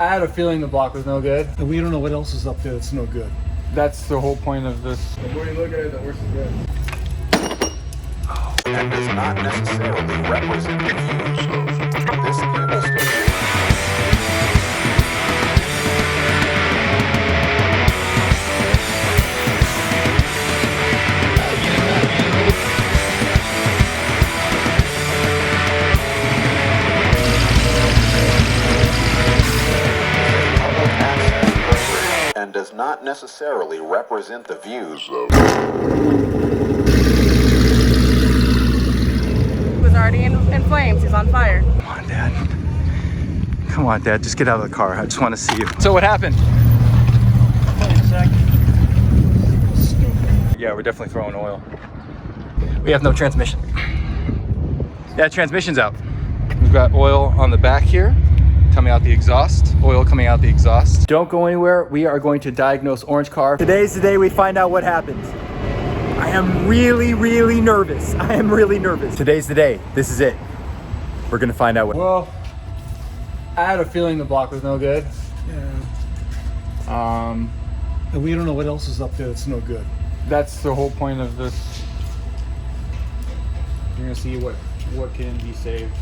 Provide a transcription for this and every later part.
I had a feeling the block was no good. And we don't know what else is up there that's no good. That's the whole point of this. The more you look at it, the worse it's good. That does not necessarily represent the views of this cable station. And does not necessarily represent the views of... He was already in flames. He's on fire. Come on, Dad. Come on, Dad. Just get out of the car. I just want to see you. So what happened? Yeah, we're definitely throwing oil. We have no transmission. Yeah, transmission's out. We've got oil on the back here. Coming out the exhaust, oil coming out the exhaust. Don't go anywhere. We are going to diagnose Orange Car. Today's the day we find out what happens. I am really, really nervous. I am really nervous. Today's the day. This is it. We're gonna find out what. Well, I had a feeling the block was no good. Yeah. And we don't know what else is up there that's no good. That's the whole point of this. You're gonna see what can be saved.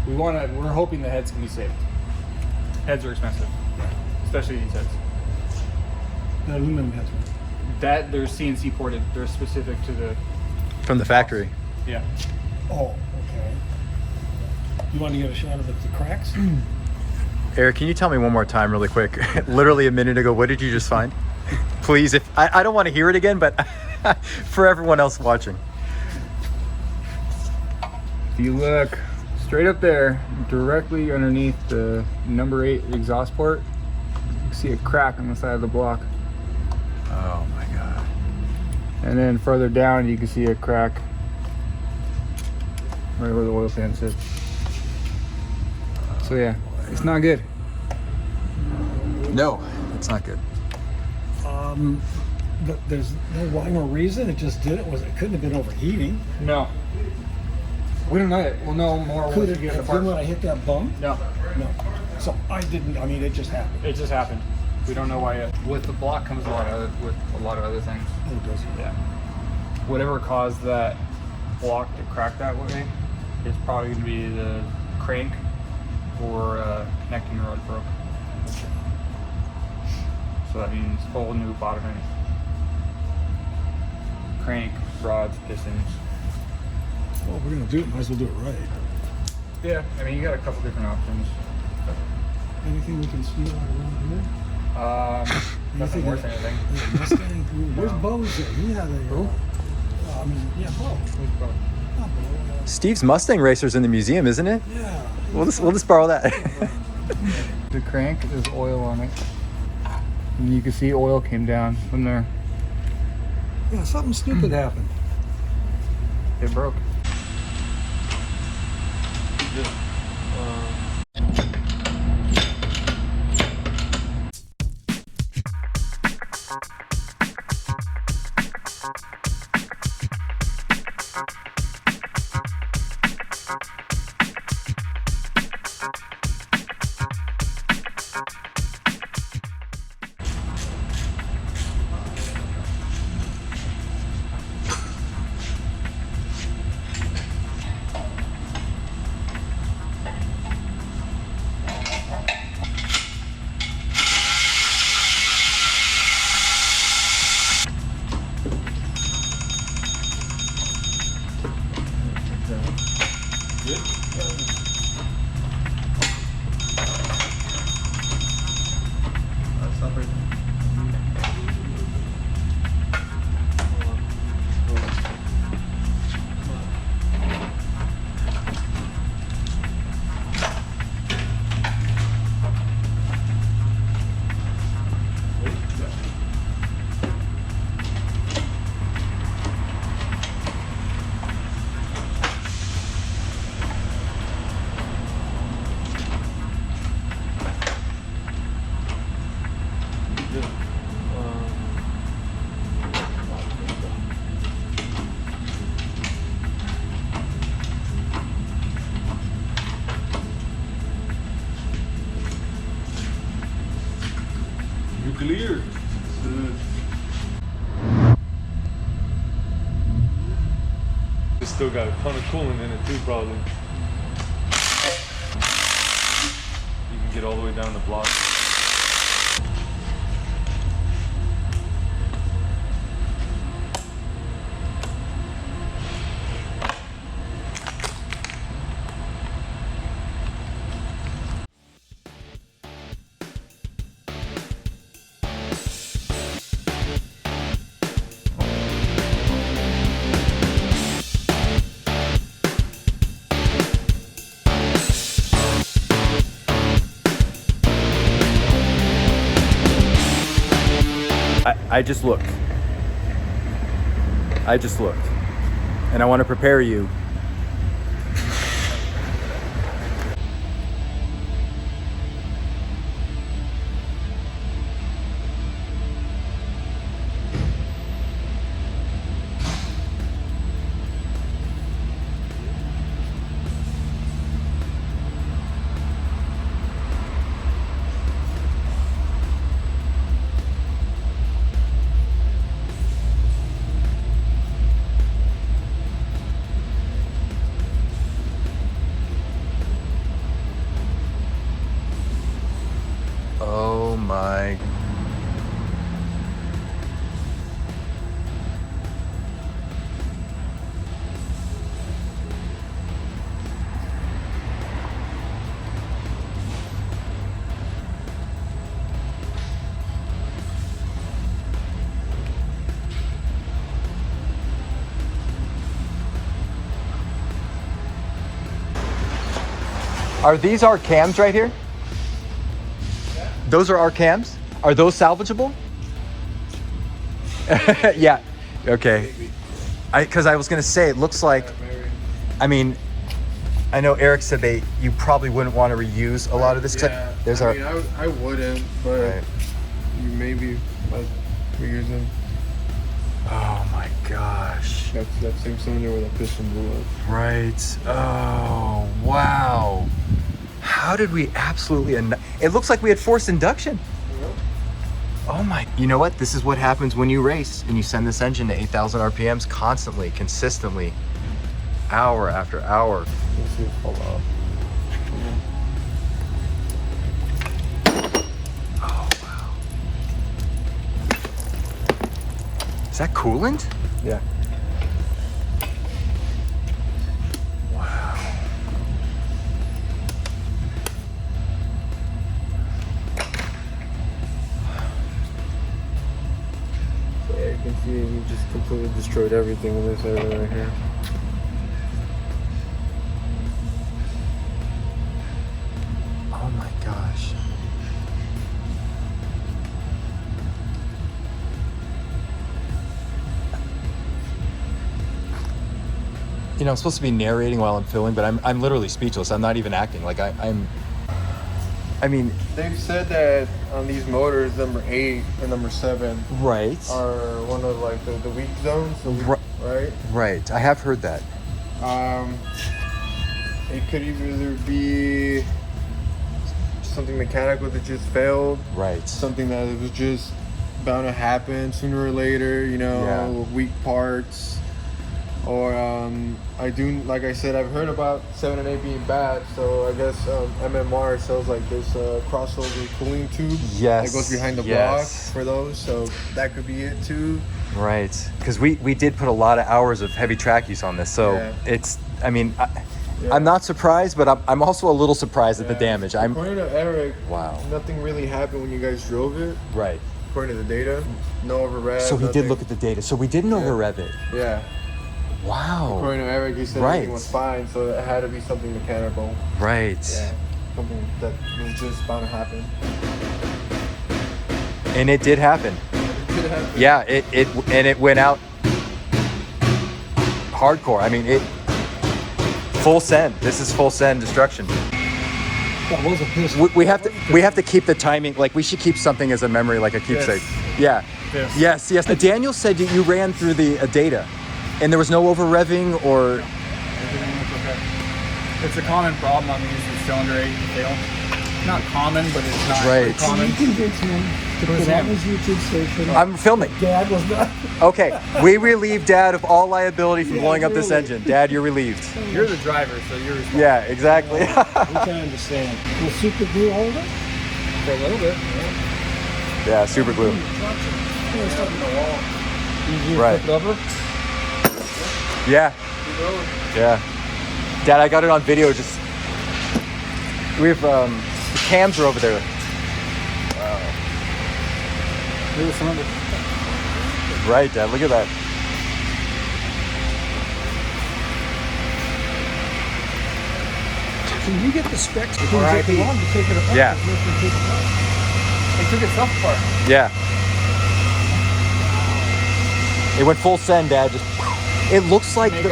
We're hoping the heads can be saved. Heads are expensive, especially these heads. The aluminum heads. That they're CNC ported. They're specific to the. From the factory. Yeah. Oh, okay. You want to get a shot of the cracks? Eric, can you tell me one more time really quick? Literally a minute ago, what did you just find? Please, if I don't want to hear it again, but for everyone else watching. If you look straight up there, directly underneath the number 8 exhaust port, you can see a crack on the side of the block. Oh my God. And then further down, you can see a crack right where the oil pan sits. So yeah, it's not good. No, it's not good. But there's no rhyme or reason. It just did it. It couldn't have been overheating. No. We don't know it. We'll know more Could once it we get the have been parts. when I hit that bump? No. No. So I didn't. I mean, it just happened. It just happened. We don't know why yet. With the block comes a lot of other things. Oh, it does. Yeah. Whatever caused that block to crack that way is probably going to be the crank or connecting rod broke. So that means whole new bottoming. Crank, rods, pistons. Well, we're gonna do it. Might as well do it right. Yeah, I mean you got a couple different options. Anything we can steal around here? Nothing worth anything. Yeah, Mustang. Where's Bo's at? He had a. Who? I mean, yeah, Bo. Who's Bo? Not Bo. Steve's Mustang Racer's in the museum, isn't it? Yeah. We'll just borrow that. The crank, there's oil on it. And you can see oil came down from there. Yeah, something stupid happened. It broke. Nuclear. It's still got a ton of coolant in it too, probably. You can get all the way down the block. I just looked. And I want to prepare you. Oh my. Are these our cams right here? Those are our cams? Are those salvageable? Yeah. Okay. Because I was gonna say, it looks like, I mean, I know Eric said you probably wouldn't want to reuse a lot of this. Yeah, There's I mean, I wouldn't, but Right. you maybe like reusing Oh my gosh. that same cylinder where the piston blew up. Right. Oh, wow. How did we absolutely... It looks like we had forced induction. Oh my... You know what? This is what happens when you race and you send this engine to 8,000 RPMs constantly, consistently, hour after hour. Let's see it fall off. Oh, wow. Is that coolant? Yeah. Wow. Yeah, you can see you just completely destroyed everything in this area right here. Oh my gosh. You know, I'm supposed to be narrating while I'm filming, but I'm literally speechless. I'm not even acting. Like I mean, They've said that on these motors, number 8 and number 7 right. are one of like the weak zones, right? Right. I have heard that. It could either be something mechanical that just failed, Right. something that was just bound to happen sooner or later, you know, Yeah. weak parts. Or like I said, I've heard about 7 and 8 being bad, so I guess MMR sells like this crossover cooling tube Yes, that goes behind the yes. block for those, so that could be it too. Right. Because we did put a lot of hours of heavy track use on this, so Yeah. it's. I mean, I'm not surprised, but I'm also a little surprised at the damage. According to Eric, Wow. nothing really happened when you guys drove it. Right. According to the data, no overrev. So he did nothing. look at the data. So we didn't over rev it. Yeah. Wow. According to Eric, he said Right. everything was fine, so it had to be something mechanical. Right. Yeah. Something that was just bound to happen. And it did happen. It did happen. Yeah. It went out hardcore. I mean, full send. This is full send destruction. That was a piston. We have to keep the timing. Like, we should keep something as a memory, like a keepsake. Yeah. Yes. Yes. Daniel said you ran through the data, and there was no over revving or. Everything looks okay. It's a common problem on these with cylinder 8 fail. not common, but it's not Right. common. You convinced him to Who's put on him? his YouTube station. I'm filming. Dad was not. Okay, we relieve Dad of all liability from Yeah, blowing up this really. engine. Dad, you're relieved. You're the driver, so you're responsible Yeah, exactly. We can understand. Will super glue hold it? for a little bit. Yeah, super glue. You just Right. flip it over? Yeah. Yeah. Dad, I got it on video. Just we have the cams are over there. Wow. Look at some of it. Right, Dad. Look at that. Can you get the specs? It Or didn't take IP. long to take it apart. Yeah. There's nothing to take it apart. It took itself apart. Yeah. It went full send, Dad. Just. It looks like Make the.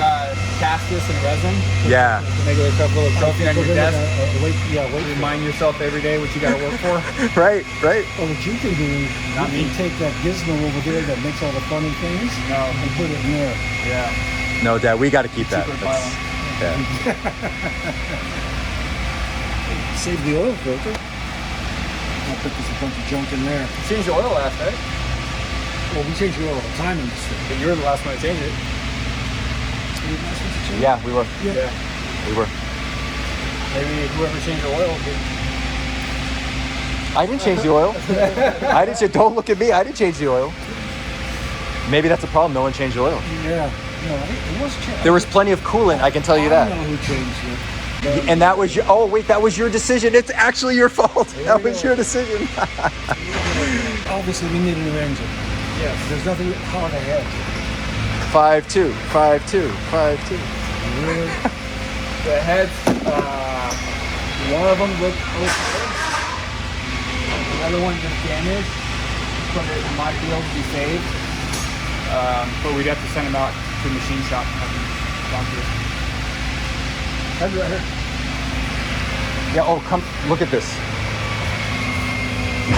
cast this in resin. Yeah. To make it a little trophy on your Put it in desk. wait, Remind yourself every day what you got to work for. Right. Right. Well, what you can do is Not you me. can take that gizmo over there that makes all the funny things No. and put it in there. Yeah. No, Dad. We got to keep that. Secret That's- yeah. Save the oil filter. I'll put this a bunch of junk in there. You changed the oil last night, Well, we change the oil all the time in this thing. but you were the last one to change it. Yeah, we were. Yeah. We were. Maybe whoever changed the oil did. I didn't change the oil. I didn't. Don't look at me. I didn't change the oil. Maybe that's a problem. No one changed the oil. Yeah. No, it was changed. There was plenty of coolant. I can tell you I that. don't know who changed it. And that was your. Oh wait, that was your decision. It's actually your fault. That was your decision. Obviously, we need a new engine. Yes. There's nothing hard ahead. 5.2, 5.2, 5.2. Really? The heads, one of them looked okay. The other one just damaged. Put it in my field to be saved. But we'd have to send them out to the machine shop. Heads right here. Yeah. Oh, come look at this.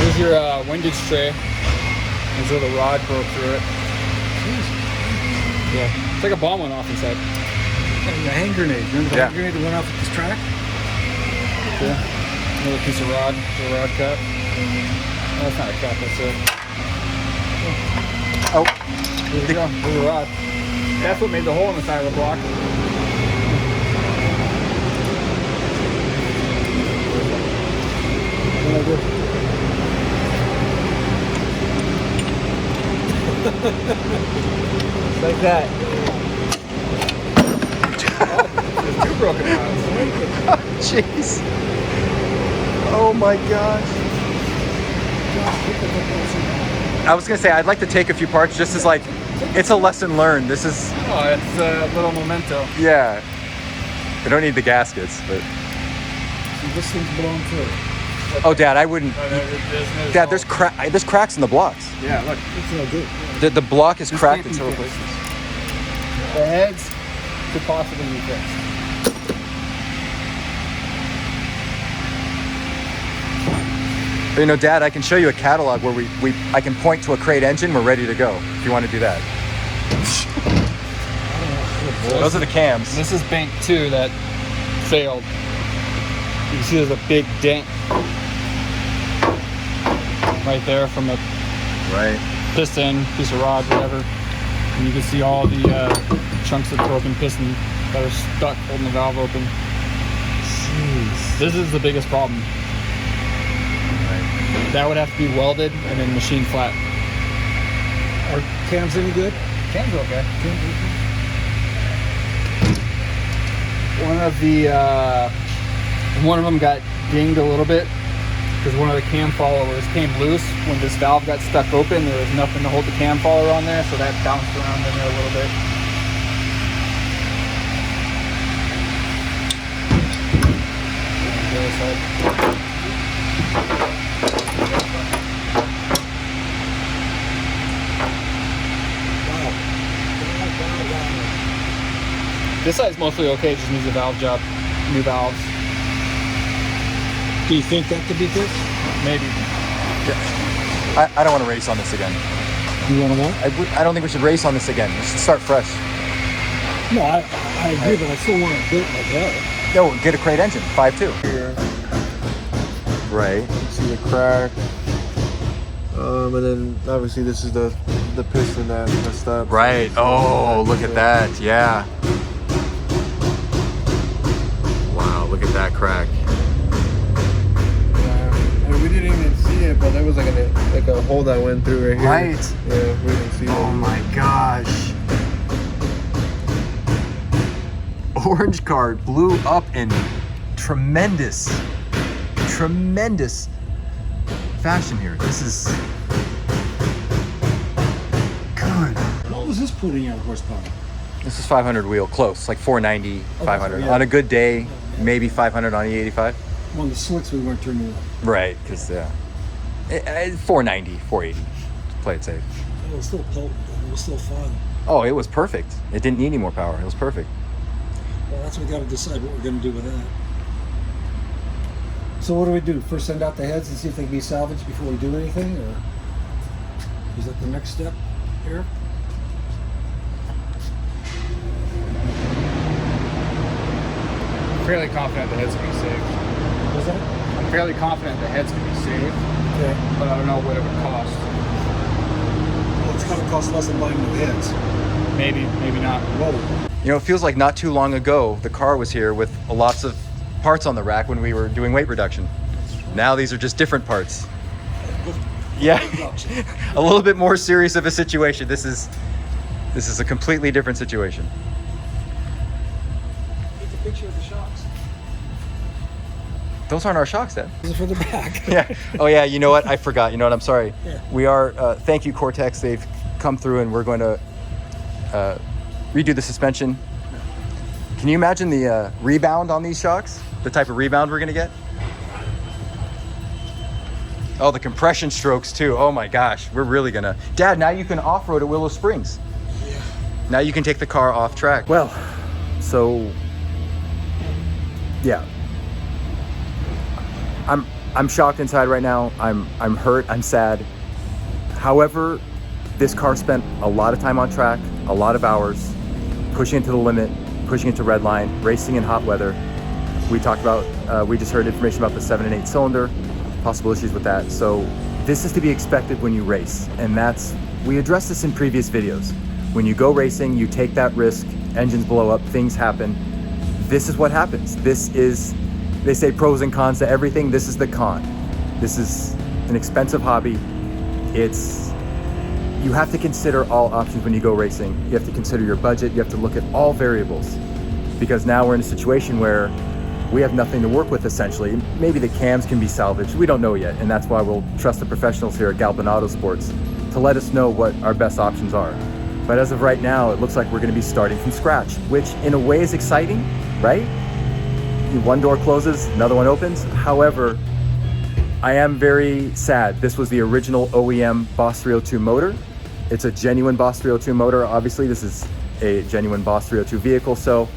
Here's your windage tray. There's where the rod broke through it. Yeah. It's like a bomb went off inside. And the hand grenade. Remember the Yeah. hand grenade that went off at this track? Yeah. Another piece of rod, the rod cut. No, that's not a cut, that's a... Oh, There you go, there's a rod. That's what made the hole in the side of the block. Just like that. There's two broken rods. jeez. Oh my gosh. I was gonna say I'd like to take a few parts just as like it's a lesson learned. This is Oh, it's a little memento. yeah. I don't need the gaskets, but See, this thing's blown through. oh, Dad, I wouldn't. Dad, there's all- there's cracks in the blocks. Yeah, look. It's no good. The block is This cracked can't in be several fixed. places. The heads could possibly be fixed. But, you know, Dad, I can show you a catalog where I can point to a crate engine. We're ready to go if you want to do that. Those are the cams. This is bank 2 that failed. You can see there's a big dent right there from a Right. piston, piece of rod, whatever. And you can see all the chunks of broken piston that are stuck holding the valve open. Jeez. This is the biggest problem. That would have to be welded and then machine flat. Are cams any good? Cams are okay. One of them got dinged a little bit because one of the cam followers came loose when this valve got stuck open. There was nothing to hold the cam follower on there, so that bounced around in there a little bit. The other side. This side's mostly okay, just needs a valve job, new valves, Do you think that could be fixed? maybe. I don't want to race on this again. You want to what? I don't think we should race on this again. We should start fresh. No, I agree, but I still want it built like hell. No, get a crate engine, 5.2. Right. You can see the crack. And then obviously this is the piston that messed up. Right. Oh, look at that. Yeah. Wow, look at that crack. Yeah. And we didn't even see it, but there was like a hole that went through right here. Right. Yeah, we didn't see it. Oh my gosh. Orange car blew up in tremendous fashion here. This is good. What was this putting out horsepower? This is 500 wheel, close, like 490, 500. yeah. On a good day, maybe 500 on E85. On the slicks we weren't turning on. Right, because 490, 480, to play it safe. It was still potent. It was still fun. Oh, it was perfect. It didn't need any more power. It was perfect. Well, that's what we got to decide what we're going to do with that. So what do we do? First send out the heads and see if they can be salvaged before we do anything? Or is that the next step here? I'm fairly confident the head's gonna be saved. Was that? I'm fairly confident the head's gonna be saved, Okay. but I don't know what it would cost. Well, it's going to cost less than buying new heads. Maybe, maybe not. Whoa. You know, it feels like not too long ago, the car was here with lots of parts on the rack when we were doing weight reduction. Now these are just different parts. Yeah, a little bit more serious of a situation. This is a completely different situation. Take a picture of the shocks. Those aren't our shocks, Dad. This is for the back. Yeah. Oh yeah. You know what? I forgot. You know what? I'm sorry. Yeah. We are. Thank you, Cortex. They've come through, and we're going to redo the suspension. Can you imagine the rebound on these shocks? The type of rebound we're going to get. Oh, the compression strokes too. Oh my gosh, we're really gonna. Dad, now you can off-road at Willow Springs. Yeah. Now you can take the car off track. Well, so yeah. I'm shocked inside right now. I'm hurt, I'm sad. However, this car spent a lot of time on track, a lot of hours, pushing it to the limit, pushing it to red line, racing in hot weather. We talked about, we just heard information about the 7 and 8 cylinder, possible issues with that. So this is to be expected when you race. And we addressed this in previous videos. When you go racing, you take that risk, engines blow up, things happen. This is what happens. This is, they say pros and cons to everything. This is the con. This is an expensive hobby. You have to consider all options when you go racing. You have to consider your budget. You have to look at all variables, because now we're in a situation where we have nothing to work with essentially. Maybe the cams can be salvaged. We don't know yet. And that's why we'll trust the professionals here at Galpin Auto Sports to let us know what our best options are. But as of right now, it looks like we're gonna be starting from scratch, which in a way is exciting, right? One door closes, another one opens. However, I am very sad. This was the original OEM Boss 302 motor. It's a genuine Boss 302 motor. Obviously, this is a genuine Boss 302 vehicle, so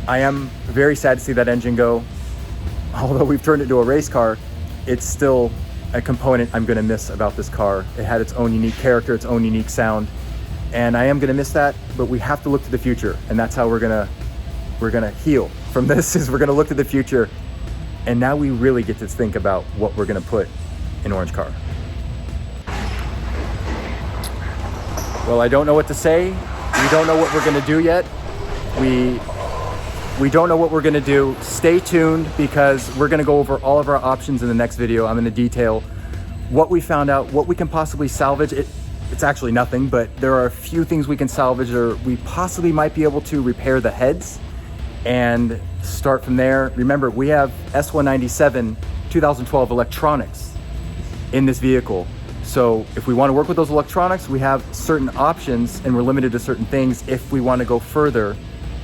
I am very sad to see that engine go. Although we've turned it into a race car, it's still a component I'm gonna miss about this car. It had its own unique character, its own unique sound, and I am gonna miss that, but we have to look to the future, and that's how we're gonna heal from this, is we're gonna look to the future, and now we really get to think about what we're gonna put in Orange Car. Well, I don't know what to say. We don't know what we're gonna do yet. We don't know what we're gonna do. Stay tuned, because we're gonna go over all of our options in the next video. I'm gonna detail what we found out, what we can possibly salvage. It's actually nothing, but there are a few things we can salvage, or we possibly might be able to repair the heads and start from there. Remember, we have S197 2012 electronics in this vehicle. So if we want to work with those electronics, we have certain options, and we're limited to certain things. If we want to go further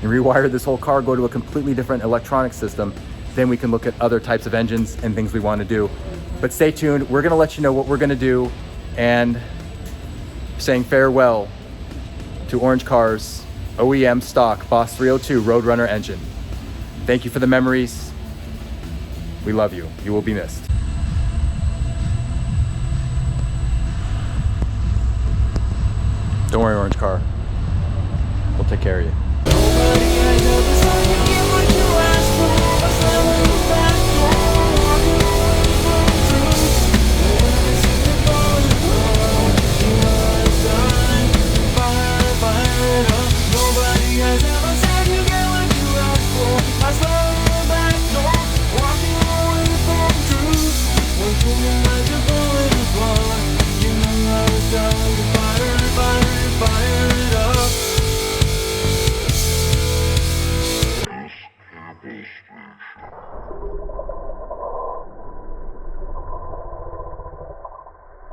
and rewire this whole car, go to a completely different electronic system, then we can look at other types of engines and things we want to do. But stay tuned. We're going to let you know what we're going to do, and saying farewell to Orange Car's OEM stock Boss 302 Roadrunner engine. Thank you for the memories. We love you. You will be missed. Don't worry, Orange Car. We'll take care of you.